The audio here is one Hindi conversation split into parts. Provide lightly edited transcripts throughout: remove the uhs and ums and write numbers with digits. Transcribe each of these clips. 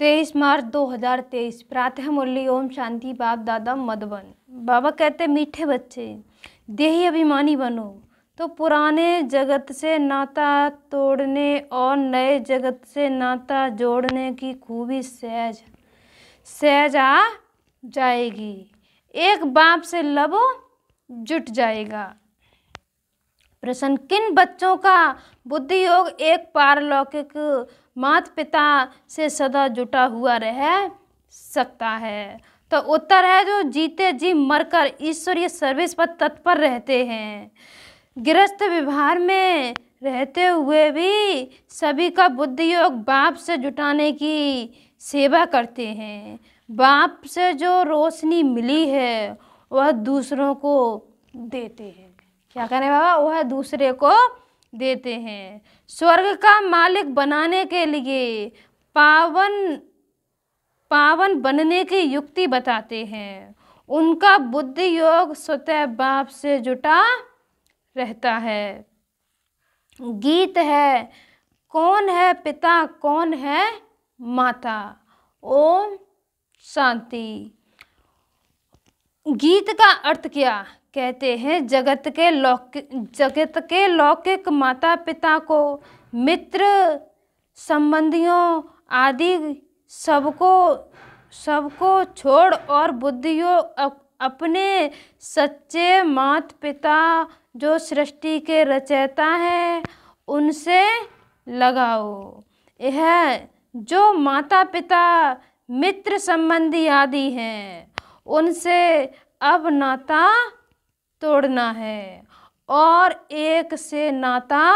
23 मार्च 2023 प्रातः मुरली ओम शांति बाप दादा मधुबन। बाबा कहते मीठे बच्चे देही अभिमानी बनो तो पुराने जगत से नाता तोड़ने और नए जगत से नाता जोड़ने की खूबी सहज सहज आ जाएगी। एक बाप से लब जुट जाएगा। प्रश्न, किन बच्चों का बुद्धि योग एक पारलौकिक माता पिता से सदा जुटा हुआ रह सकता है? तो उत्तर है जो जीते जी मरकर ईश्वरीय सर्विस पर तत्पर रहते हैं। गृहस्थ व्यवहार में रहते हुए भी सभी का बुद्धि योग बाप से जुटाने की सेवा करते हैं। बाप से जो रोशनी मिली है वह दूसरों को देते हैं। क्या करें बाबा? वह दूसरे को देते हैं। स्वर्ग का मालिक बनाने के लिए पावन बनने की युक्ति बताते हैं। उनका बुद्धि योग स्वतः बाप से जुटा रहता है। गीत है, कौन है पिता कौन है माता। ओम शांति। गीत का अर्थ क्या? कहते हैं जगत के लौकिक माता पिता को मित्र संबंधियों आदि सबको छोड़ और बुद्धियों अपने सच्चे माता पिता जो सृष्टि के रचयिता हैं उनसे लगाओ। यह जो माता पिता मित्र संबंधी आदि हैं उनसे अब नाता तोड़ना है और एक से नाता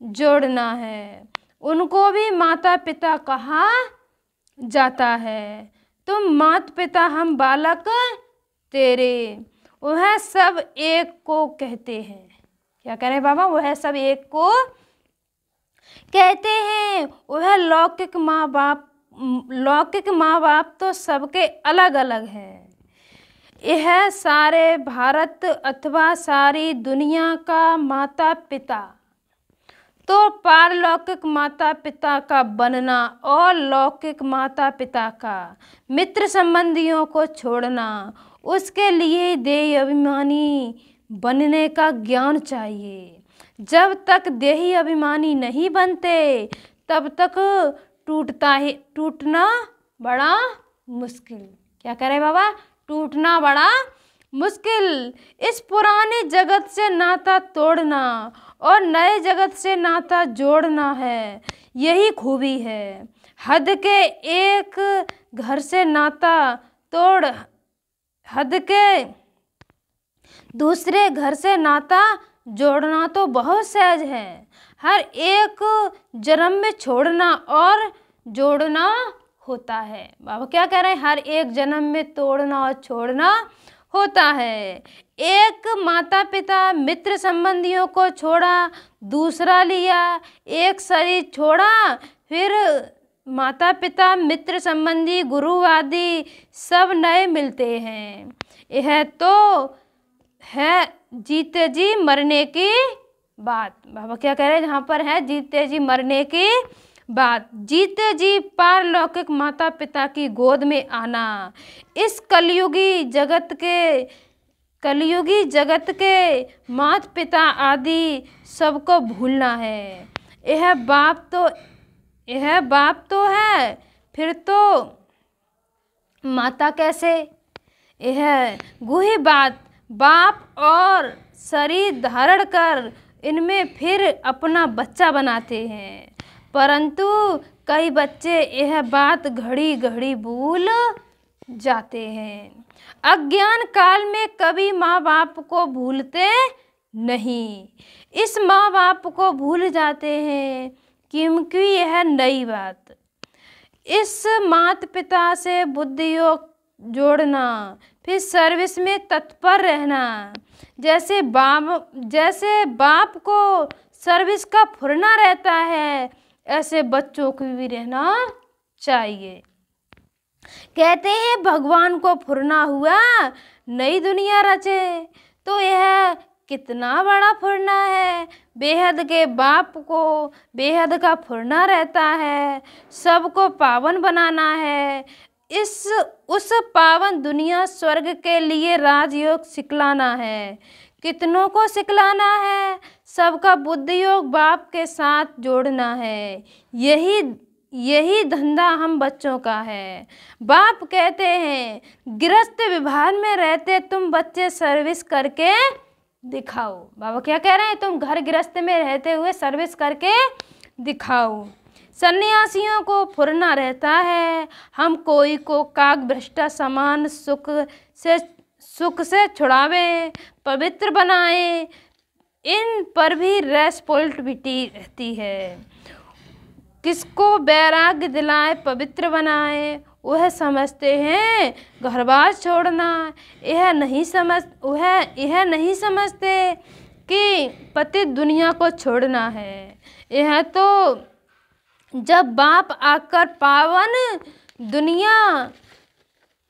जोड़ना है। उनको भी माता पिता कहा जाता है। तुम माता पिता हम बालक तेरे। वह सब एक को कहते हैं। क्या कह रहे हैं बाबा? वह सब एक को कहते हैं। वह लौकिक माँ बाप तो सबके अलग अलग हैं। यह सारे भारत अथवा सारी दुनिया का माता पिता तो पारलौकिक माता पिता का बनना और लौकिक माता पिता का मित्र संबंधियों को छोड़ना, उसके लिए देही अभिमानी बनने का ज्ञान चाहिए। जब तक देही अभिमानी नहीं बनते तब तक टूटना बड़ा मुश्किल। क्या करे बाबा? टूटना बड़ा मुश्किल। इस पुराने जगत से नाता तोड़ना और नए जगत से नाता जोड़ना है, यही खूबी है। हद के एक घर से नाता तोड़ हद के दूसरे घर से नाता जोड़ना तो बहुत सहज है। हर एक जन्म में छोड़ना और जोड़ना होता है। बाबा क्या कह रहे हैं? हर एक जन्म में तोड़ना और छोड़ना होता है। एक माता पिता मित्र संबंधियों को छोड़ा, दूसरा लिया, एक शरीर छोड़ा, फिर माता पिता मित्र संबंधी गुरु आदि सब नए मिलते हैं। यह तो है जीते जी मरने की बात। बाबा क्या कह रहे हैं? जहाँ पर है जीते जी मरने की बात। जीते जी पारलौकिक माता पिता की गोद में आना। इस कलयुगी जगत के माता पिता आदि सबको भूलना है। यह बाप तो है, फिर तो माता कैसे? यह गुही बाप और शरीर धारण कर इनमें फिर अपना बच्चा बनाते हैं। परंतु कई बच्चे यह बात घड़ी घड़ी भूल जाते हैं। अज्ञान काल में कभी माँ बाप को भूलते नहीं। इस माँ बाप को भूल जाते हैं क्योंकि यह नई बात। इस माता पिता से बुद्धि योग जोड़ना, फिर सर्विस में तत्पर रहना। जैसे बाप को सर्विस का फुरना रहता है, ऐसे बच्चों को भी रहना चाहिए। कहते हैं भगवान को फुरना हुआ नई दुनिया रचे। तो यह कितना बड़ा फुरना है, बेहद के बाप को बेहद का फुरना रहता है, सबको पावन बनाना है, उस पावन दुनिया स्वर्ग के लिए राजयोग सिखलाना है, कितनों को सिखलाना है, सबका बुद्धि योग बाप के साथ जोड़ना है, यही धंधा हम बच्चों का है। बाप कहते हैं गृहस्थ विभाग में रहते तुम बच्चे सर्विस करके दिखाओ। बाबा क्या कह रहे हैं, तुम घर गृहस्थ में रहते हुए सर्विस करके दिखाओ। सन्यासियों को फुरना रहता है, हम कोई को काग भ्रष्टा समान सुख से छुड़ावे, पवित्र बनाए, इन पर भी रेस्पॉन्सिबिलिटी रहती है। किसको वैराग्य दिलाए पवित्र बनाए, वह समझते हैं घरबार छोड़ना, यह नहीं समझते कि पतित दुनिया को छोड़ना है। यह तो जब बाप आकर पावन दुनिया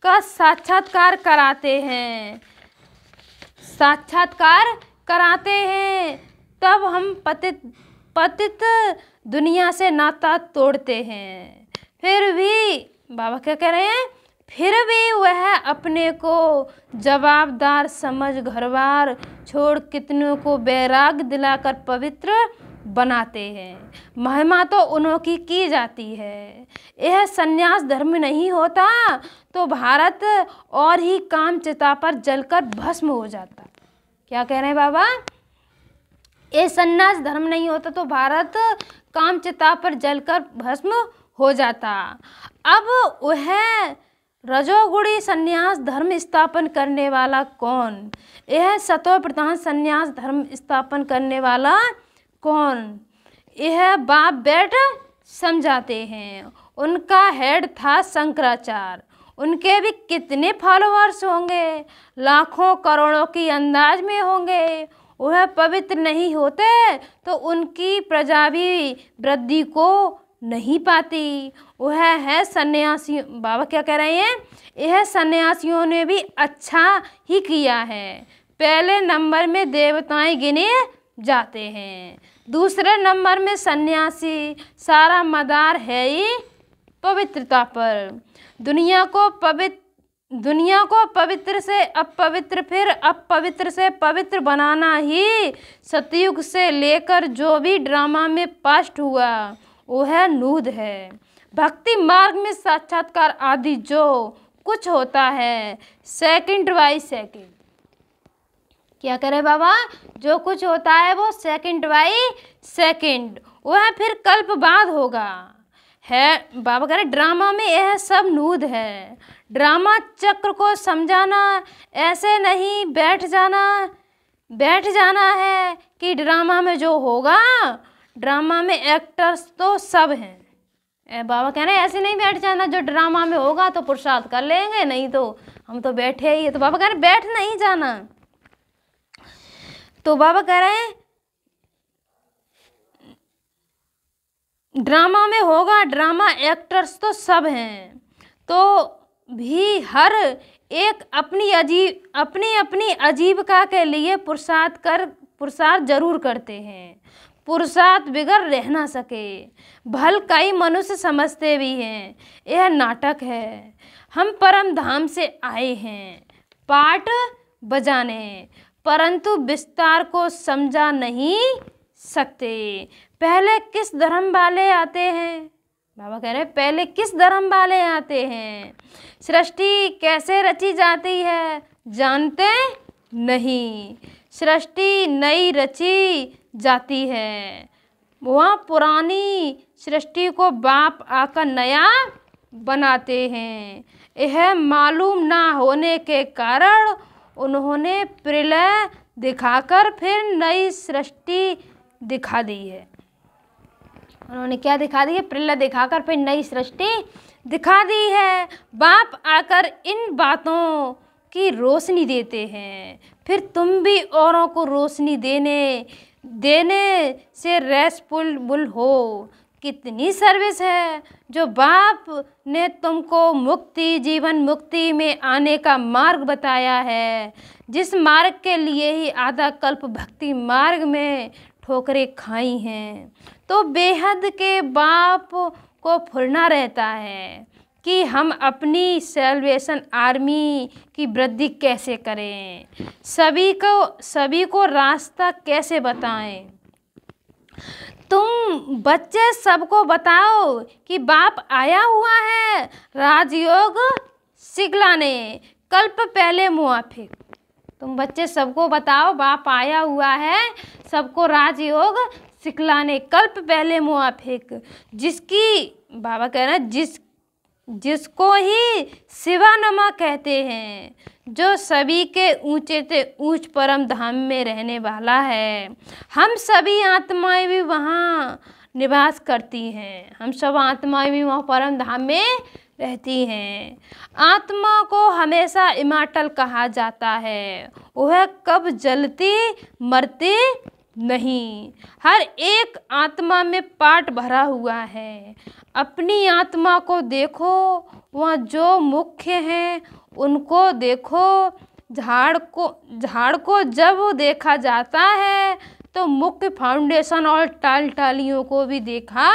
का साक्षात्कार कराते हैं तब हम पतित दुनिया से नाता तोड़ते हैं। फिर भी बाबा क्या कह रहे हैं, फिर भी वह अपने को जवाबदार समझ घरबार छोड़ कितनों को वैराग्य दिलाकर पवित्र बनाते हैं। महिमा तो उन्हों की जाती है। यह संन्यास धर्म नहीं होता तो भारत और ही काम चिता पर जलकर भस्म हो जाता। क्या कह रहे हैं बाबा, ये संन्यास धर्म नहीं होता तो भारत काम चिता पर जलकर भस्म हो जाता। अब वह रजोगुणी संन्यास धर्म स्थापन करने वाला कौन, यह सतो प्रधान संन्यास धर्म स्थापन करने वाला कौन, यह बाप बैठ समझाते हैं। उनका हेड था शंकराचार्य, उनके भी कितने फॉलोअर्स होंगे, लाखों करोड़ों की अंदाज में होंगे। वह पवित्र नहीं होते तो उनकी प्रजा भी वृद्धि को नहीं पाती। वह है सन्यासी। बाबा क्या कह रहे हैं, यह सन्यासियों ने भी अच्छा ही किया है। पहले नंबर में देवताएं गिने जाते हैं, दूसरे नंबर में सन्यासी। सारा मदार है ही पवित्रता पर। दुनिया को पवित्र से अपवित्र, फिर अपवित्र से पवित्र बनाना ही सतयुग से लेकर जो भी ड्रामा में पास्ट हुआ वह नूद है। भक्ति मार्ग में साक्षात्कार आदि जो कुछ होता है सेकंड बाई सेकंड। क्या करे बाबा, जो कुछ होता है वो सेकंड बाई सेकंड, वह फिर कल्प बाद होगा है। बाबा कह रहे ड्रामा में यह सब नूद है। ड्रामा चक्र को समझाना ऐसे नहीं बैठ जाना है कि ड्रामा में जो होगा, ड्रामा में एक्टर्स तो सब हैं। बाबा कह रहे हैं ऐसे नहीं बैठ जाना, जो ड्रामा में होगा तो पुरुषार्थ कर लेंगे, नहीं तो हम तो बैठे ही है। तो बाबा कह रहे हैं बैठ नहीं जाना। तो बाबा कह रहे हैं ड्रामा में होगा, ड्रामा एक्टर्स तो सब हैं, तो भी हर एक अपनी आजीविका के लिए पुरुषार्थ जरूर करते हैं। पुरुषार्थ बिगड़ रह ना सके। भल कई मनुष्य समझते भी हैं यह नाटक है, हम परम धाम से आए हैं पाठ बजाने, परंतु विस्तार को समझा नहीं सकते। पहले किस धर्म वाले आते हैं, बाबा कह रहे हैं पहले किस धर्म वाले आते हैं। सृष्टि कैसे रची जाती है जानते नहीं, सृष्टि नई रची जाती है। वहाँ पुरानी सृष्टि को बाप आकर नया बनाते हैं। यह मालूम ना होने के कारण उन्होंने प्रलय दिखाकर फिर नई सृष्टि दिखा दी है। उन्होंने क्या दिखा दी है, प्रलय दिखाकर फिर नई सृष्टि दिखा दी है। बाप आकर इन बातों की रोशनी देते हैं, फिर तुम भी औरों को रोशनी देने से रेस्पॉन्सिबल हो। कितनी सर्विस है जो बाप ने तुमको मुक्ति, जीवन मुक्ति में आने का मार्ग बताया है, जिस मार्ग के लिए ही आधा कल्प भक्ति मार्ग में ठोकरें खाई हैं। तो बेहद के बाप को फुरना रहता है कि हम अपनी सैल्वेशन आर्मी की वृद्धि कैसे करें, सभी को रास्ता कैसे बताएं। तुम बच्चे सबको बताओ कि बाप आया हुआ है राजयोग सिखलाने, कल्प पहले मुआफिक। तुम बच्चे सबको बताओ बाप आया हुआ है सबको राजयोग सिखलाने, कल्प पहले मुआफिक। जिसकी बाबा कह रहे हैं जिसको ही शिवानमा कहते हैं, जो सभी के ऊंचे से ऊंच परम धाम में रहने वाला है। हम सभी आत्माएं भी वहाँ निवास करती हैं, हम सब आत्माएं भी वहाँ परम धाम में रहती हैं। आत्मा को हमेशा इमॉर्टल कहा जाता है, वह कब जलती मरती नहीं। हर एक आत्मा में पार्ट भरा हुआ है। अपनी आत्मा को देखो, वहाँ जो मुख्य हैं उनको देखो। झाड़ को जब देखा जाता है तो मुख्य फाउंडेशन और टालियों को भी देखा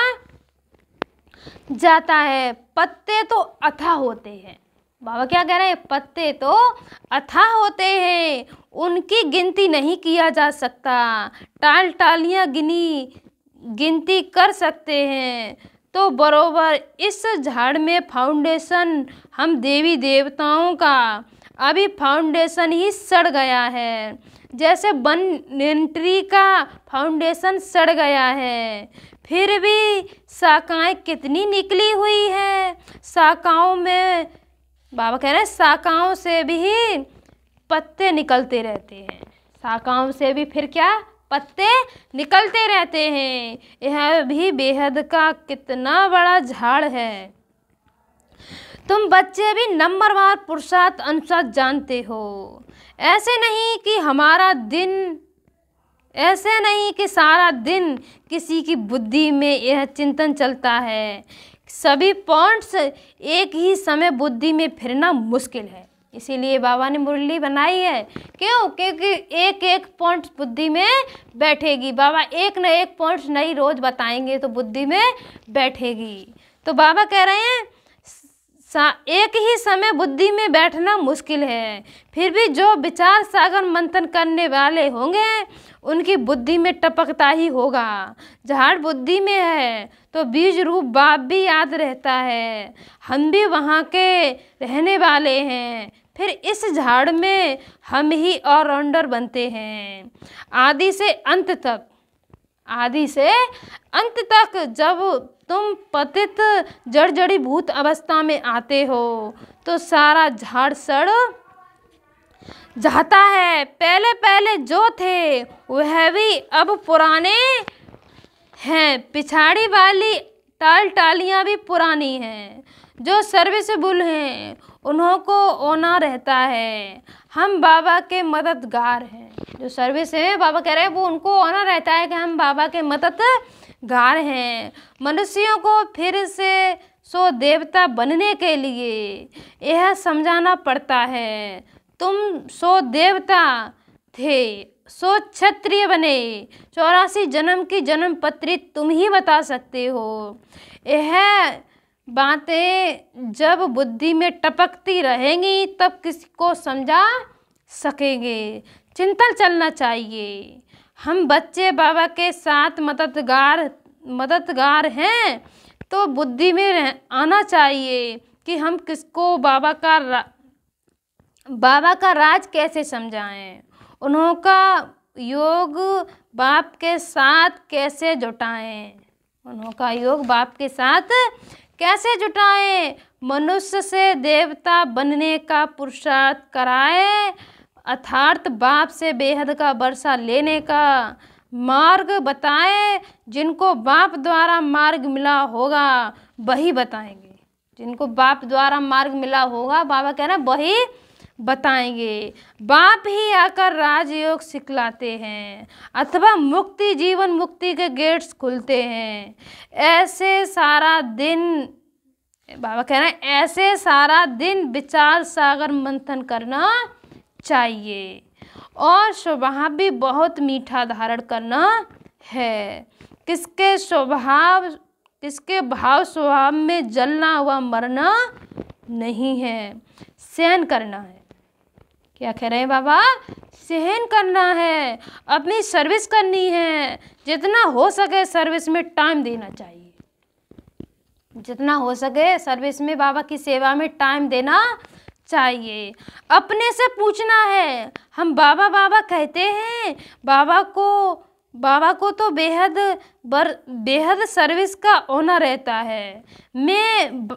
जाता है। पत्ते तो अथाह होते हैं, बाबा क्या कह रहे हैं, पत्ते तो अथाह होते हैं, उनकी गिनती नहीं किया जा सकता। टालियाँ गिनती कर सकते हैं। तो बरोबर इस झाड़ में फाउंडेशन हम देवी देवताओं का अभी फाउंडेशन ही सड़ गया है, जैसे बननेंट्री का फाउंडेशन सड़ गया है। फिर भी शाखाएं कितनी निकली हुई है। शाखाओं में बाबा कह रहे हैं शाखाओं से भी पत्ते निकलते रहते हैं, शाखाओं से भी फिर क्या पत्ते निकलते रहते हैं। यह भी बेहद का कितना बड़ा झाड़ है। तुम बच्चे भी नंबरवार पुरुषार्थ अनुसार जानते हो। ऐसे नहीं कि सारा दिन किसी की बुद्धि में यह चिंतन चलता है। सभी पॉइंट्स एक ही समय बुद्धि में फिरना मुश्किल है, इसीलिए बाबा ने मुरली बनाई है। क्यों? क्योंकि एक एक पॉइंट बुद्धि में बैठेगी। बाबा एक न एक पॉइंट नई रोज बताएंगे तो बुद्धि में बैठेगी। तो बाबा कह रहे हैं एक ही समय बुद्धि में बैठना मुश्किल है, फिर भी जो विचार सागर मंथन करने वाले होंगे उनकी बुद्धि में टपकता ही होगा। झाड़ बुद्धि में है तो बीज रूप बाप भी याद रहता है। हम भी वहाँ के रहने वाले हैं, फिर इस झाड़ में हम ही ऑलराउंडर बनते हैं। आदि से अंत तक जब तुम पतित जड़ी भूत अवस्था में आते हो तो सारा झाड़ सड़ जाता है। पहले जो थे वह भी अब पुराने हैं, पिछाड़ी वाली टालियाँ भी पुरानी हैं। जो सर्विसेबल हैं उन्हों को ओना रहता है। हम बाबा के मददगार हैं। जो सर्विस है बाबा कह रहे हैं वो उनको ओना रहता है कि हम बाबा के मददगार हैं। मनुष्यों को फिर से सो देवता बनने के लिए यह समझाना पड़ता है। तुम सो देवता थे, सो क्षत्रिय बने। 84 जन्म की जन्म पत्री तुम ही बता सकते हो। यह बातें जब बुद्धि में टपकती रहेंगी तब किसी को समझा सकेंगे। चिंतन चलना चाहिए। हम बच्चे बाबा के साथ मददगार हैं तो बुद्धि में आना चाहिए कि हम किसको बाबा का राज कैसे समझाएं, उन्हों का योग बाप के साथ कैसे जुटाएं, मनुष्य से देवता बनने का पुरुषार्थ कराए, अर्थात बाप से बेहद का वर्षा लेने का मार्ग बताए। जिनको बाप द्वारा मार्ग मिला होगा वही बताएंगे। जिनको बाप द्वारा मार्ग मिला होगा बाबा कह रहे हैं वही बताएंगे। बाप ही आकर राजयोग सिखलाते हैं अथवा मुक्ति जीवन मुक्ति के गेट्स खुलते हैं। ऐसे सारा दिन, बाबा कह रहे हैं, ऐसे सारा दिन विचार सागर मंथन करना चाहिए और स्वभाव भी बहुत मीठा धारण करना है। किसके भाव स्वभाव में जलना व मरना नहीं है, सहन करना है। क्या कह रहे हैं बाबा? सहन करना है, अपनी सर्विस करनी है, जितना हो सके सर्विस में टाइम देना चाहिए, जितना हो सके सर्विस में बाबा की सेवा में टाइम देना चाहिए। अपने से पूछना है, हम बाबा बाबा कहते हैं, बाबा को तो बेहद सर्विस का होना रहता है। मैं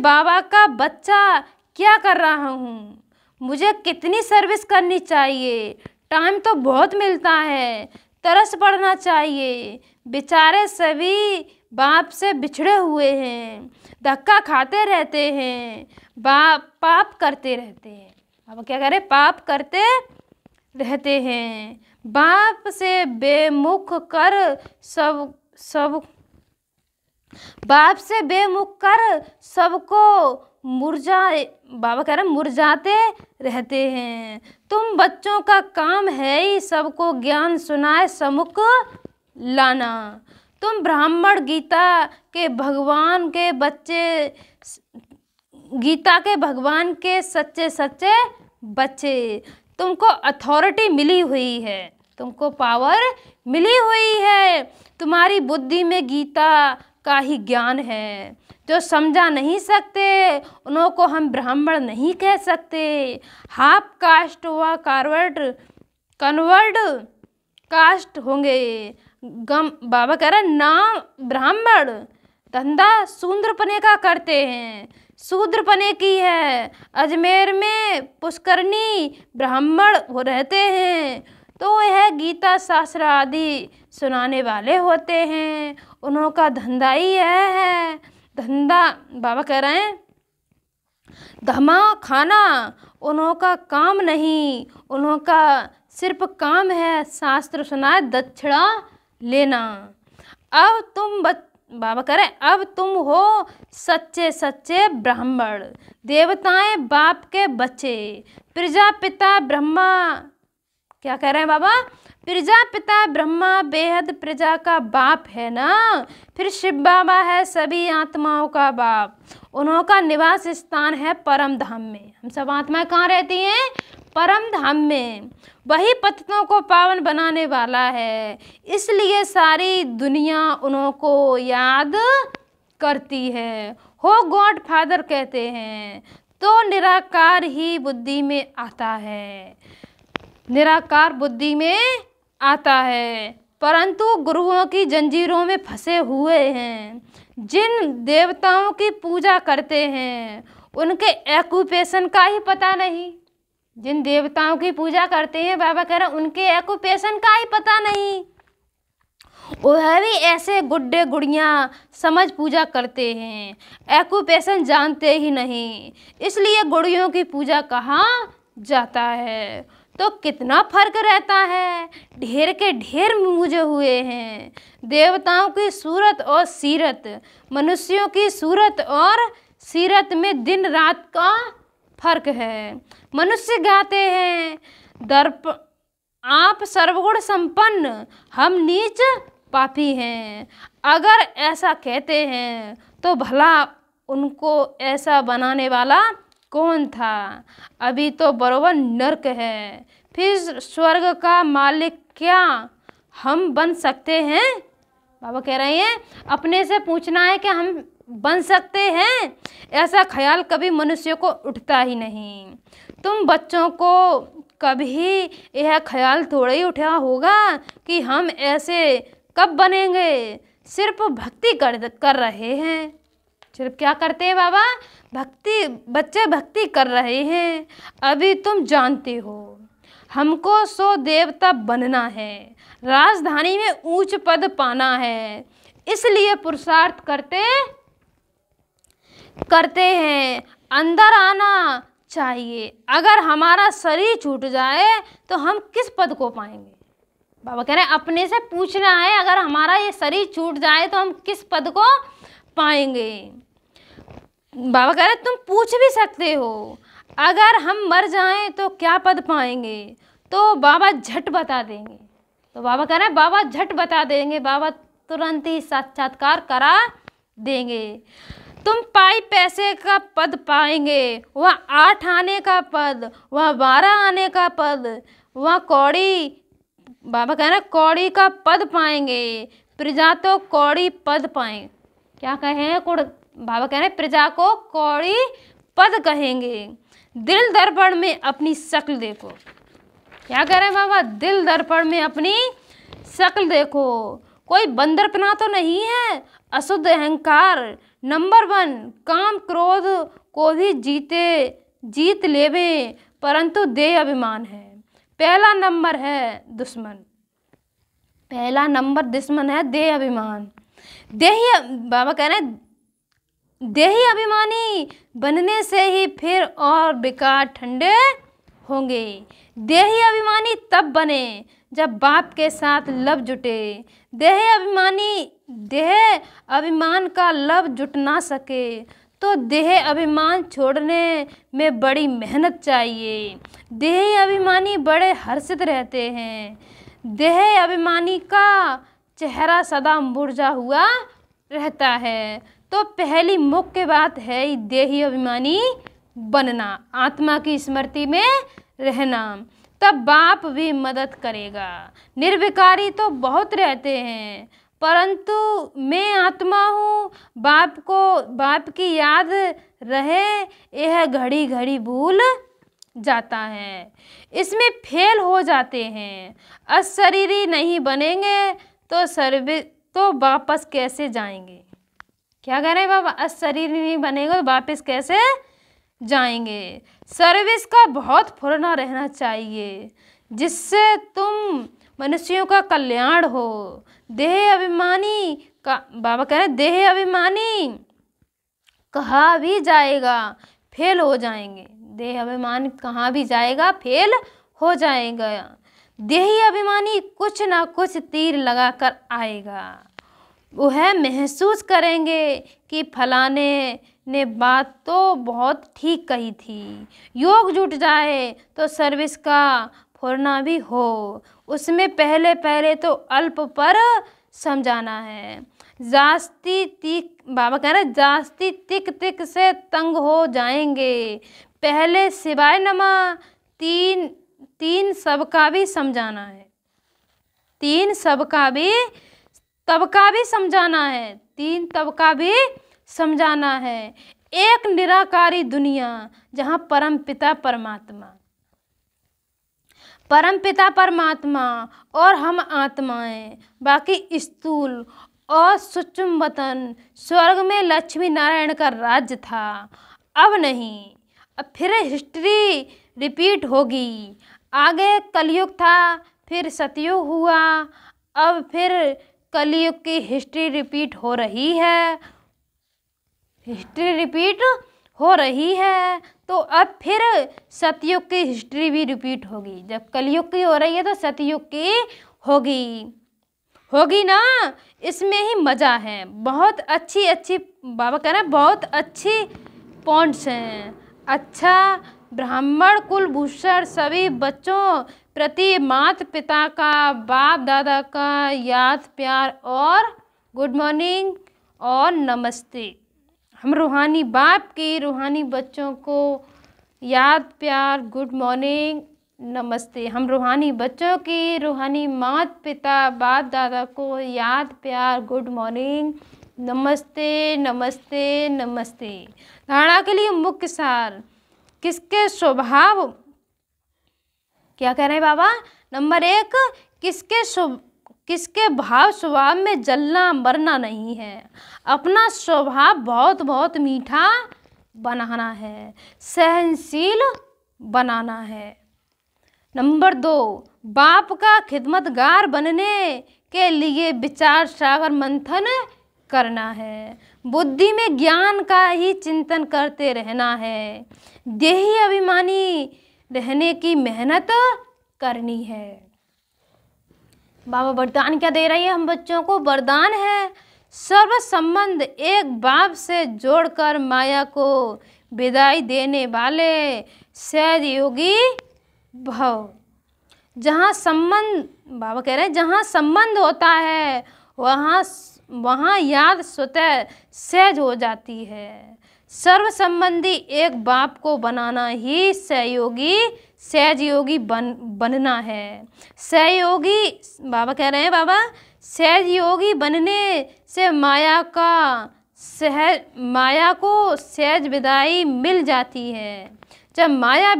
बाबा का बच्चा क्या कर रहा हूँ, मुझे कितनी सर्विस करनी चाहिए, टाइम तो बहुत मिलता है, तरस पड़ना चाहिए। बेचारे सभी बाप से बिछड़े हुए हैं, धक्का खाते रहते हैं, पाप करते रहते हैं। अब क्या करें? पाप करते रहते हैं। बाप से बेमुख कर सबको बाबा कह रहे हैं मुरझाते रहते हैं। तुम बच्चों का काम है ही सबको ज्ञान सुनाए सम्मुख लाना। तुम ब्राह्मण गीता के भगवान के सच्चे बच्चे। तुमको अथॉरिटी मिली हुई है, तुमको पावर मिली हुई है, तुम्हारी बुद्धि में गीता का ही ज्ञान है। जो समझा नहीं सकते उन्हों को हम ब्राह्मण नहीं कह सकते। हाफ कास्ट व कन्वर्ट कास्ट होंगे। बाबा कह रहे नाम ब्राह्मण, धंधा शूद्रपने का करते हैं, शूद्रपने की है। अजमेर में पुष्करणी ब्राह्मण हो रहते हैं, तो यह गीता शास्त्र आदि सुनाने वाले होते हैं, उन्हों का धंधा ही यह है। धंधा बाबा कह रहे हैं धमा खाना उन्हों का काम नहीं, उन्हों का सिर्फ काम है शास्त्र सुनाए दक्षिणा लेना। बाबा कह रहे अब तुम हो सच्चे ब्राह्मण, देवताएं बाप के बच्चे, प्रजापिता ब्रह्मा। क्या कह रहे हैं बाबा? प्रजापिता ब्रह्मा बेहद प्रजा का बाप है ना। फिर शिव बाबा है सभी आत्माओं का बाप, उन्हों का निवास स्थान है परम धाम में। हम सब आत्माएं कहाँ रहती हैं? परम धाम में। वही पतितों को पावन बनाने वाला है, इसलिए सारी दुनिया उन्हों को याद करती है। हो गॉड फादर कहते हैं तो निराकार ही बुद्धि में आता है, निराकार बुद्धि में आता है, परंतु गुरुओं की जंजीरों में फंसे हुए हैं। जिन देवताओं की पूजा करते हैं उनके एक्यूपेशन का ही पता नहीं। जिन देवताओं की पूजा करते हैं बाबा कह रहे हैं उनके एक्यूपेशन का ही पता नहीं। वह भी ऐसे गुड्डे गुड़ियाँ समझ पूजा करते हैं, एक्यूपेशन जानते ही नहीं, इसलिए गुड़ियों की पूजा कहाँ जाता है। तो कितना फर्क रहता है, ढेर के ढेर मुझे हुए हैं। देवताओं की सूरत और सीरत, मनुष्यों की सूरत और सीरत में दिन रात का फर्क है। मनुष्य गाते हैं दर्प आप सर्वगुण संपन्न, हम नीच पापी हैं। अगर ऐसा कहते हैं तो भला उनको ऐसा बनाने वाला कौन था? अभी तो बरोबर नर्क है, फिर स्वर्ग का मालिक क्या हम बन सकते हैं? बाबा कह रहे हैं अपने से पूछना है कि हम बन सकते हैं, ऐसा ख्याल कभी मनुष्य को उठता ही नहीं। तुम बच्चों को कभी यह ख्याल थोड़ा ही उठा होगा कि हम ऐसे कब बनेंगे। सिर्फ भक्ति कर रहे हैं। सिर्फ क्या करते हैं बाबा? भक्ति, बच्चे भक्ति कर रहे हैं। अभी तुम जानते हो हमको सो देवता बनना है, राजधानी में ऊंच पद पाना है, इसलिए पुरुषार्थ करते हैं। अंदर आना चाहिए। अगर हमारा शरीर छूट जाए तो हम किस पद को पाएंगे? बाबा कह रहे हैं अपने से पूछना है, अगर हमारा ये शरीर छूट जाए तो हम किस पद को पाएंगे। बाबा कह रहे हैं तुम पूछ भी सकते हो, अगर हम मर जाएं तो क्या पद पाएंगे? तो बाबा झट बता देंगे। तो बाबा कह रहे हैं बाबा झट बता देंगे, बाबा तुरंत ही साक्षात्कार करा देंगे। तुम पाई पैसे का पद पाएंगे, वह 8 आने का पद, वह 12 आने का पद, वह कौड़ी, बाबा कह रहे हैं कौड़ी का पद पाएंगे। प्रजा तो कौड़ी पद पाएं, क्या कहें? बाबा कह रहे हैं प्रजा को कौड़ी पद कहेंगे। दिल दर्पण में अपनी शक्ल देखो, क्या कह रहे हैं बाबा? दिल दर्पण में अपनी शक्ल देखो। कोई बंदरपना तो नहीं है, अशुद्ध अहंकार। नंबर 1 काम क्रोध को भी जीत लेवे, परंतु देह अभिमान है। पहला नंबर है दुश्मन, पहला नंबर दुश्मन है देह अभिमान। बाबा कह रहे हैं देही अभिमानी बनने से ही फिर और विकार ठंडे होंगे। देही अभिमानी तब बने जब बाप के साथ लब जुटे। देह अभिमान का लब जुट ना सके तो देह अभिमान छोड़ने में बड़ी मेहनत चाहिए। देह अभिमानी बड़े हर्षित रहते हैं। देह अभिमानी का चेहरा सदा मुरझा हुआ रहता है। तो पहली मुख्य बात है देही अभिमानी बनना, आत्मा की स्मृति में रहना, तब बाप भी मदद करेगा। निर्विकारी तो बहुत रहते हैं, परंतु मैं आत्मा हूँ, बाप की याद रहे यह घड़ी घड़ी भूल जाता है, इसमें फेल हो जाते हैं। अशरीरी नहीं बनेंगे तो वापस कैसे जाएंगे? क्या कह रहे हैं बाबा? अशरीरी नहीं बनेगा तो वापस कैसे जाएंगे? सर्विस का बहुत फुरना रहना चाहिए, जिससे तुम मनुष्यों का कल्याण हो। देह अभिमानी का बाबा कह रहे हैं देह अभिमानी कहाँ भी जाएगा फेल हो जाएंगे। देह अभिमानी कहाँ भी जाएगा फेल हो जाएगा। देही अभिमानी कुछ ना कुछ तीर लगा कर आएगा। वह महसूस करेंगे कि फलाने ने बात तो बहुत ठीक कही थी। योग जुट जाए तो सर्विस का फुरना भी हो, उसमें पहले पहले तो अल्प पर समझाना है। बाबा कह रहे जास्ती तिक से तंग हो जाएंगे। पहले सिवाय नमा तीन सबका भी समझाना है। तीन तबका भी समझाना है। 3 तबका भी समझाना है। एक निराकारी दुनिया जहाँ परमपिता परमात्मा और हम आत्माएं, बाकी स्थूल और सूक्ष्म वतन। स्वर्ग में लक्ष्मी नारायण का राज्य था, अब नहीं। अब फिर हिस्ट्री रिपीट होगी। आगे कलयुग था, फिर सतयुग हुआ, अब फिर कलयुग की हिस्ट्री रिपीट हो रही है। तो अब फिर सतयुग की हिस्ट्री भी रिपीट होगी। जब कलयुग की हो रही है तो सतयुग की होगी ना। इसमें ही मज़ा है। बहुत अच्छी बाबा कह रहे हैं बहुत अच्छी पॉइंट्स हैं। अच्छा, ब्राह्मण कुलभूषण सभी बच्चों प्रति माता पिता का, बाप दादा का याद प्यार और गुड मॉर्निंग और नमस्ते। हम रूहानी बाप की रूहानी बच्चों को याद प्यार गुड मॉर्निंग नमस्ते। हम रूहानी बच्चों की रूहानी माता पिता बाप दादा को याद प्यार गुड मॉर्निंग नमस्ते नमस्ते नमस्ते। धारणा के लिए मुख्य सार, किसके स्वभाव, क्या कह रहे हैं बाबा? नंबर 1, किसके भाव स्वभाव में जलना मरना नहीं है। अपना स्वभाव बहुत बहुत मीठा बनाना है, सहनशील बनाना है। नंबर 2, बाप का खिदमतगार बनने के लिए विचार सागर मंथन करना है। बुद्धि में ज्ञान का ही चिंतन करते रहना है। देही अभिमानी रहने की मेहनत करनी है। बाबा वरदान क्या दे रही है हम बच्चों को? वरदान है सर्व संबंध एक बाप से जोड़कर माया को विदाई देने वाले सहज योगी भव। जहाँ संबंध, बाबा कह रहे हैं जहाँ संबंध होता है वहाँ याद स्वतः सहज हो जाती है। सर्व संबंधी एक बाप को बनाना ही सहज योगी बनना है। सहयोगी, बाबा कह रहे हैं बाबा सहज योगी बनने से माया को सहज विदाई मिल जाती है। जब माया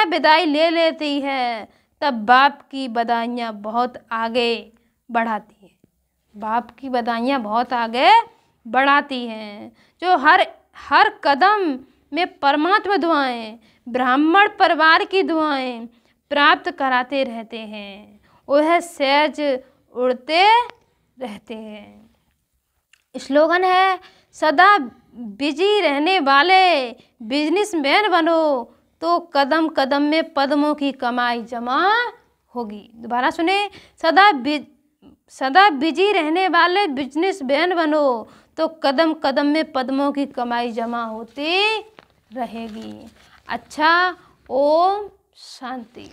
विदाई ले लेती है तब बाप की बधाइयाँ बहुत आगे बढ़ाती है। बाप की बधाइयाँ बहुत आगे बढ़ाती हैं। जो हर कदम में परमात्मा दुआएं, ब्राह्मण परिवार की दुआएं प्राप्त कराते रहते हैं, वह सहज उड़ते रहते हैं। स्लोगन है सदा बिजी रहने वाले बिजनेसमैन बनो तो कदम कदम में पद्मों की कमाई जमा होगी। दोबारा सुने, सदा बिजी रहने वाले बिजनेसमैन बनो तो कदम कदम में पद्मों की कमाई जमा होती रहेगी। अच्छा, ओम शांति।